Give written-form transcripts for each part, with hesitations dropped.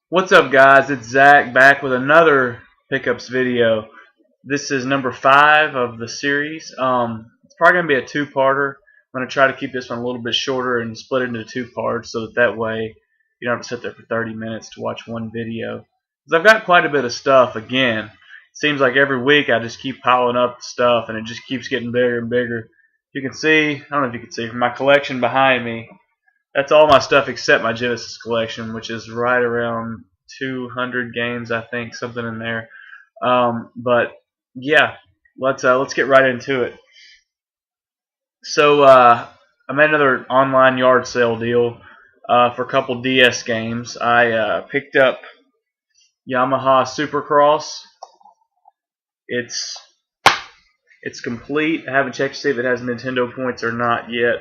What's up, guys? It's Zach back with another pickups video. This is number 5 of the series. It's probably going to be a two-parter. I'm going to try to keep this one a little bit shorter and split it into two parts so that way you don't have to sit there for 30 minutes to watch one video. Because I've got quite a bit of stuff again. It seems like every week I just keep piling up stuff and it just keeps getting bigger and bigger. You can see, I don't know if you can see from my collection behind me, that's all my stuff except my Genesis collection, which is right around 200 games, I think, something in there. But yeah, let's get right into it. So I made another online yard sale deal for a couple DS games. I picked up Yamaha Supercross. It's complete. I haven't checked to see if it has Nintendo points or not yet.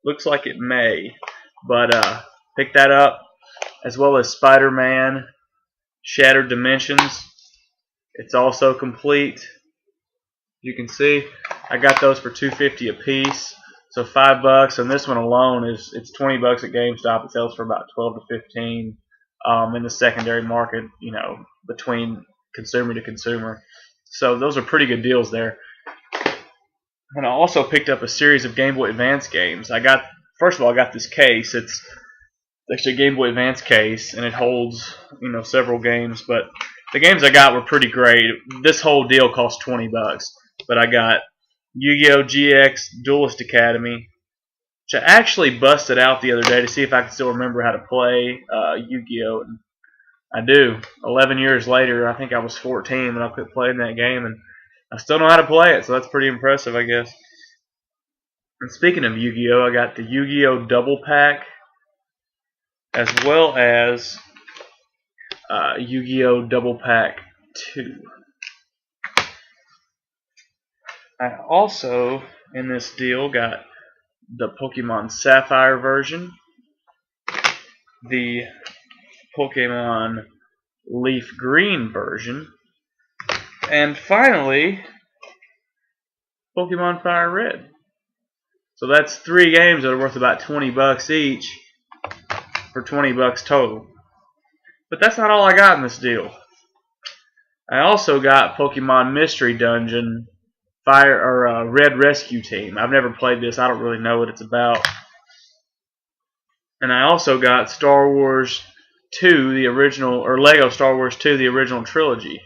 Looks like it may. But pick that up, as well as Spider-Man Shattered Dimensions. It's also complete. You can see I got those for $2.50 a piece, so $5. And this one alone it's $20 at GameStop. It sells for about 12 to 15 in the secondary market, you know, between consumer to consumer. So those are pretty good deals there. And I also picked up a series of Game Boy Advance games. First of all, I got this case. It's actually a Game Boy Advance case, and it holds, you know, several games. But the games I got were pretty great. This whole deal cost $20, but I got Yu-Gi-Oh! GX Duelist Academy, which I actually busted out the other day to see if I could still remember how to play Yu-Gi-Oh! And I do. 11 years later, I think I was 14 when I quit playing that game, and I still know how to play it, so that's pretty impressive, I guess. And speaking of Yu-Gi-Oh!, I got the Yu-Gi-Oh! Double Pack, as well as Yu-Gi-Oh! Double Pack 2. I also, in this deal, got the Pokemon Sapphire version, the Pokemon Leaf Green version, and finally, Pokemon Fire Red. So that's 3 games that are worth about $20 each for $20 total. But that's not all I got in this deal. I also got Pokemon Mystery Dungeon Red Rescue Team. I've never played this. I don't really know what it's about. And I also got Star Wars 2, the original, or Lego Star Wars 2, the original trilogy.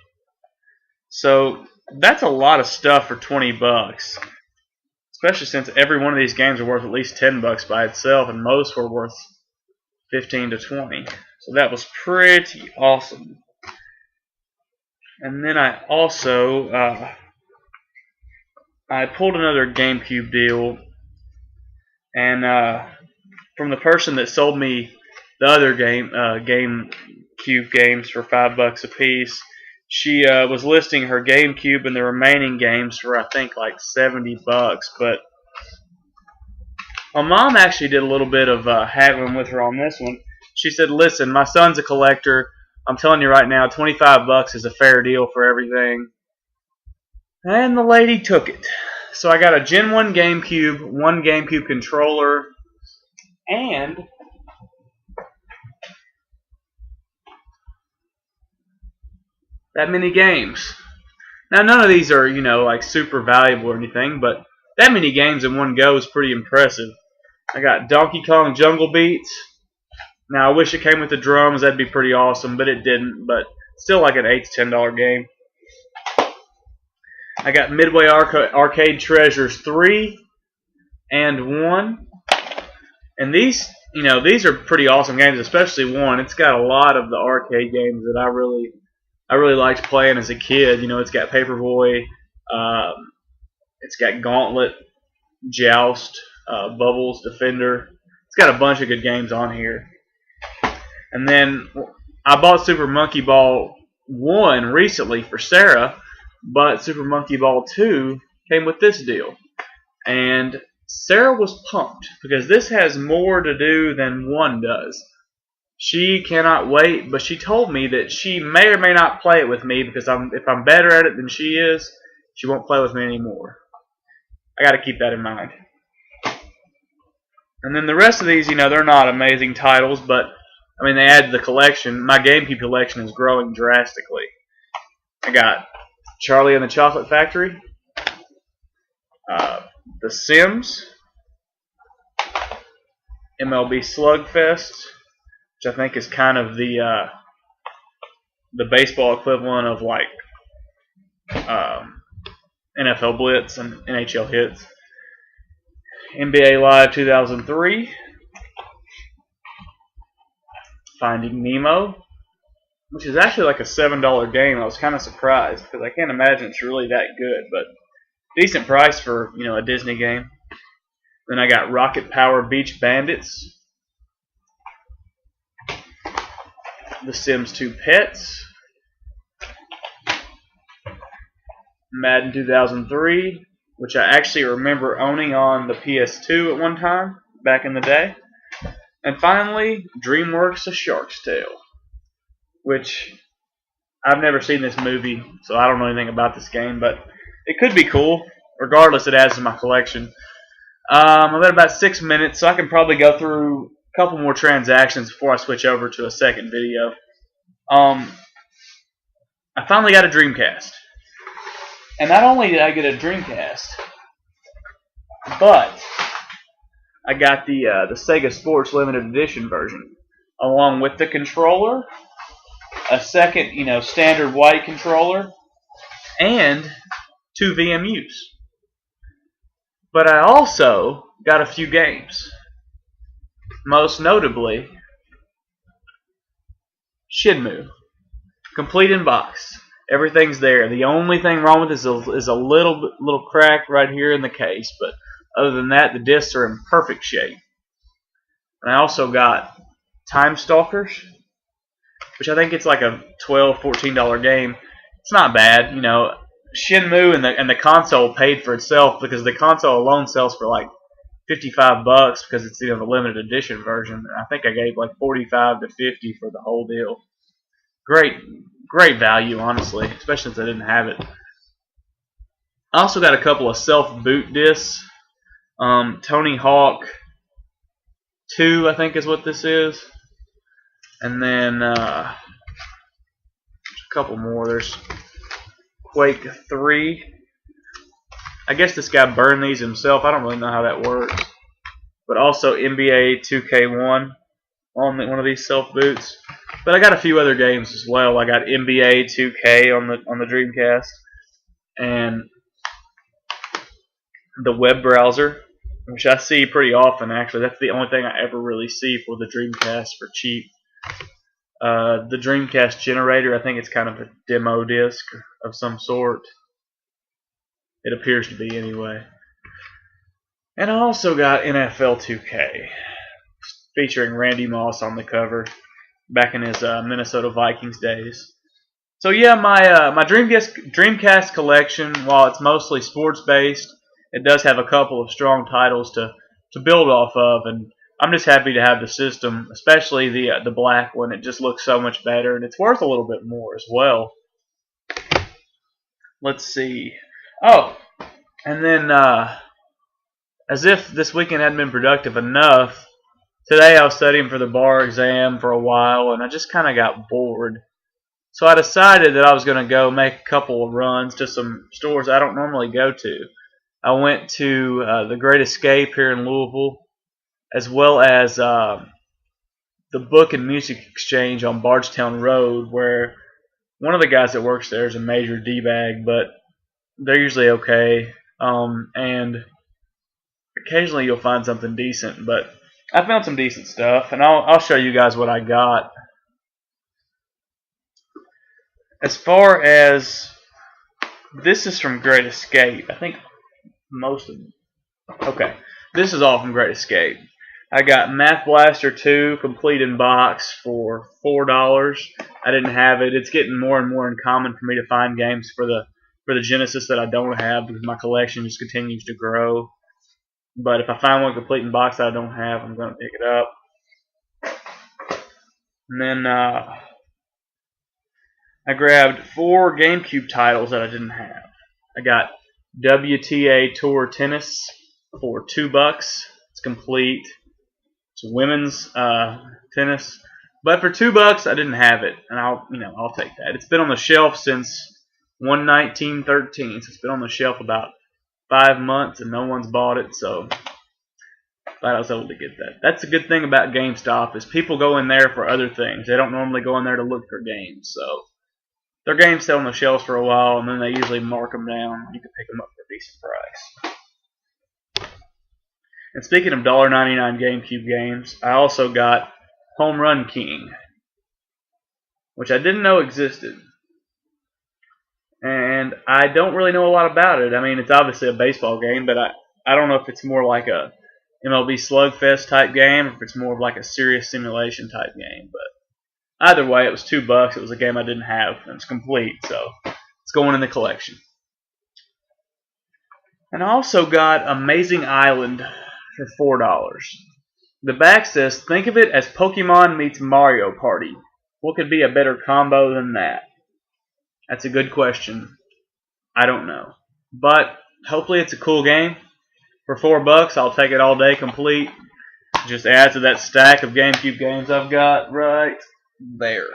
So that's a lot of stuff for $20. Especially since every one of these games are worth at least $10 by itself, and most were worth 15 to 20. So that was pretty awesome. And then I also I pulled another GameCube deal, and from the person that sold me the other GameCube games for $5 a piece, she was listing her GameCube and the remaining games for, I think, like $70. But my mom actually did a little bit of haggling with her on this one. She said, "Listen, my son's a collector. I'm telling you right now, $25 is a fair deal for everything." And the lady took it. So I got a Gen 1 GameCube, 1 GameCube controller, and that many games. Now, none of these are, you know, like super valuable or anything, but that many games in one go is pretty impressive. I got Donkey Kong Jungle Beats. Now, I wish it came with the drums. That'd be pretty awesome, but it didn't. But still like an $8 to $10 game. I got Midway Arcade Treasures 3 and 1. And these, you know, these are pretty awesome games, especially 1. It's got a lot of the arcade games that I really liked playing as a kid. You know, it's got Paperboy, it's got Gauntlet, Joust, Bubbles, Defender. It's got a bunch of good games on here. And then I bought Super Monkey Ball 1 recently for Sarah, but Super Monkey Ball 2 came with this deal. And Sarah was pumped because this has more to do than 1 does. She cannot wait, but she told me that she may or may not play it with me because if I'm better at it than she is, she won't play with me anymore. I got to keep that in mind. And then the rest of these, you know, they're not amazing titles, but I mean, they added the collection. My GameCube collection is growing drastically. I got Charlie and the Chocolate Factory, The Sims, MLB Slugfest, which I think is kind of the baseball equivalent of like NFL Blitz and NHL Hits, NBA Live 2003, Finding Nemo, which is actually like a $7 game. I was kind of surprised because I can't imagine it's really that good, but decent price for, you know, a Disney game. Then I got Rocket Power Beach Bandits, The Sims 2 Pets, Madden 2003, which I actually remember owning on the PS2 at one time back in the day. And finally, DreamWorks A Shark's Tale, which I've never seen this movie, so I don't know anything about this game, but it could be cool. Regardless, it adds to my collection. I'm at about 6 minutes, so I can probably go through a couple more transactions before I switch over to a second video. I finally got a Dreamcast. And not only did I get a Dreamcast, but I got the Sega Sports Limited Edition version, along with the controller, a second, standard white controller, and 2 VMUs. But I also got a few games. Most notably, Shenmue. Complete in box. Everything's there. The only thing wrong with this is a little crack right here in the case, but other than that, the discs are in perfect shape. And I also got Time Stalkers, which I think it's like a $12, $14 game. It's not bad, Shenmue and the console paid for itself because the console alone sells for like $55 because it's the limited edition version. I think I gave like $45 to $50 for the whole deal. Great value, honestly, especially since I didn't have it. I also got a couple of self-boot discs. Tony Hawk 2, I think is what this is. And then a couple more. There's Quake 3. I guess this guy burned these himself. I don't really know how that works. But also NBA 2K1 on one of these self boots. But I got a few other games as well. I got NBA 2K on the Dreamcast, and the web browser, which I see pretty often. Actually, that's the only thing I ever really see for the Dreamcast for cheap. The Dreamcast generator, I think it's kind of a demo disc of some sort. It appears to be anyway. And I also got NFL 2K, featuring Randy Moss on the cover, back in his Minnesota Vikings days. So yeah, my Dreamcast collection, while it's mostly sports based, it does have a couple of strong titles to build off of, and I'm just happy to have the system, especially the black one. It just looks so much better, and it's worth a little bit more as well. Let's see. Oh, and then as if this weekend hadn't been productive enough, today I was studying for the bar exam for a while, and I just kind of got bored. So I decided that I was going to go make a couple of runs to some stores I don't normally go to. I went to the Great Escape here in Louisville, as well as the Book and Music Exchange on Bardstown Road, where one of the guys that works there is a major D-bag, but they're usually okay. And occasionally you'll find something decent, but I found some decent stuff, and I'll show you guys what I got. As far as this is from Great Escape, I think most of them. Okay, this is all from Great Escape. I got Math Blaster 2 complete in box for $4. I didn't have it. It's getting more and more uncommon for me to find games for the Genesis that I don't have because my collection just continues to grow. But if I find one complete in box that I don't have, I'm going to pick it up. And then I grabbed 4 GameCube titles that I didn't have. I got WTA Tour Tennis for $2. It's complete. It's women's tennis. But for $2, I didn't have it, and I'll take that. It's been on the shelf since 1/19/13, so it's been on the shelf about 5 months, and no one's bought it. So glad I was able to get that. That's a good thing about GameStop is people go in there for other things. They don't normally go in there to look for games. So their games stay on the shelves for a while, and then they usually mark them down. You can pick them up for a decent price. And speaking of $1.99 GameCube games, I also got Home Run King, which I didn't know existed. And I don't really know a lot about it. I mean, it's obviously a baseball game, but I don't know if it's more like a MLB Slugfest type game, or if it's more of like a serious simulation type game. But either way, it was $2. It was a game I didn't have, and it's complete, so it's going in the collection. And I also got Amazing Island for $4. The back says, think of it as Pokemon meets Mario Party. What could be a better combo than that? That's a good question. I don't know. But hopefully it's a cool game. For $4, I'll take it all day complete. Just add to that stack of GameCube games I've got right there.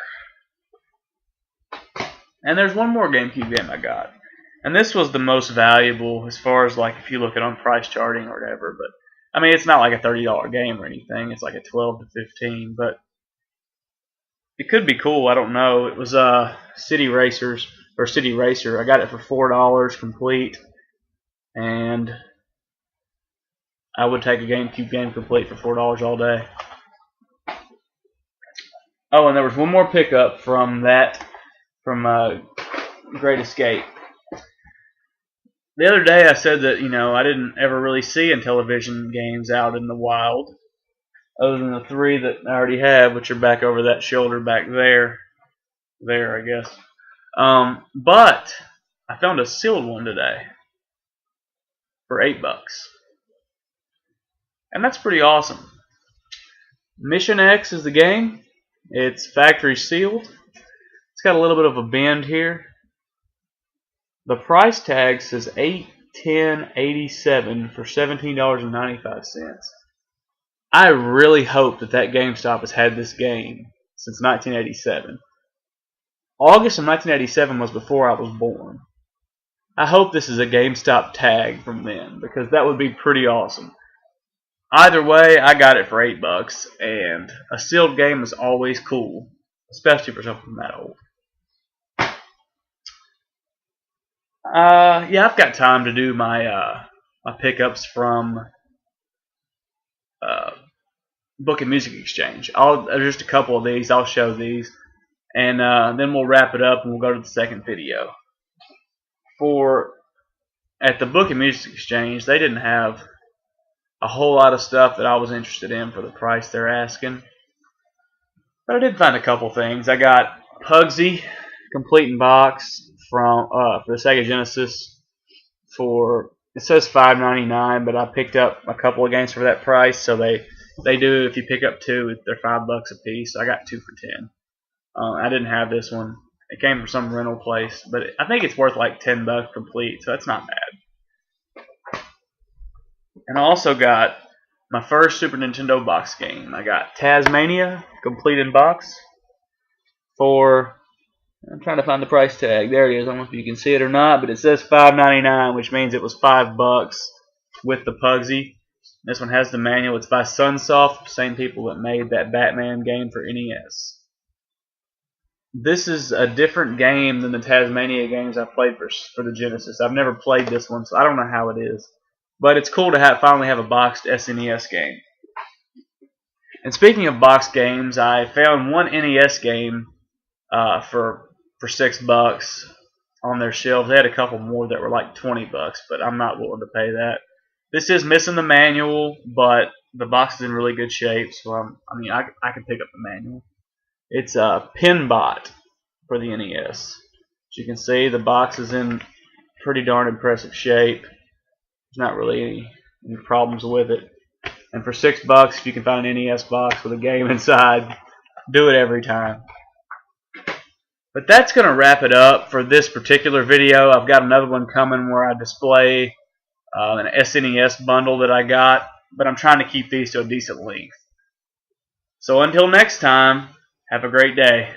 And there's one more GameCube game I got. And this was the most valuable as far as like if you look at on price charting or whatever. But I mean, it's not like a $30 game or anything. It's like a $12 to $15. But it could be cool. I don't know. It was City Racer. I got it for $4 complete. And I would take a GameCube game complete for $4 all day. Oh, and there was one more pickup from Great Escape. The other day I said that, I didn't ever really see Intellivision games out in the wild, other than the 3 that I already have, which are back over that shoulder back there. There, I guess. But I found a sealed one today for $8. And that's pretty awesome. Mission X is the game. It's factory sealed. It's got a little bit of a bend here. The price tag says $810.87 for $17.95. I really hope that GameStop has had this game since 1987. August of 1987 was before I was born. I hope this is a GameStop tag from then, because that would be pretty awesome. Either way, I got it for $8, and a sealed game is always cool, especially for something that old. Yeah, I've got time to do my pickups from Book and Music Exchange. Just a couple of these. I'll show these, and then we'll wrap it up and we'll go to the second video. At the Book and Music Exchange, they didn't have a whole lot of stuff that I was interested in for the price they're asking, but I did find a couple things. I got Pugsy complete in box for the Sega Genesis it says $5.99, but I picked up a couple of games for that price. So they do, if you pick up 2, they're $5 a piece. So I got 2 for $10. I didn't have this one. It came from some rental place, but I think it's worth like $10 complete, so that's not bad. And I also got my first Super Nintendo box game. I got Tasmania complete in box for, I'm trying to find the price tag. There it is. I don't know if you can see it or not, but it says $5.99, which means it was $5 with the Pugsy. This one has the manual. It's by Sunsoft, same people that made that Batman game for NES. This is a different game than the Tasmania games I played for the Genesis. I've never played this one, so I don't know how it is. But it's cool to finally have a boxed SNES game. And speaking of boxed games, I found one NES game for $6 on their shelves. They had a couple more that were like $20, but I'm not willing to pay that. This is missing the manual, but the box is in really good shape, so I can pick up the manual. It's a Pinbot for the NES. As you can see, the box is in pretty darn impressive shape. There's not really any problems with it. And for $6, if you can find an NES box with a game inside, do it every time. But that's going to wrap it up for this particular video. I've got another one coming where I display an SNES bundle that I got, but I'm trying to keep these to a decent length. So until next time, Have a great day.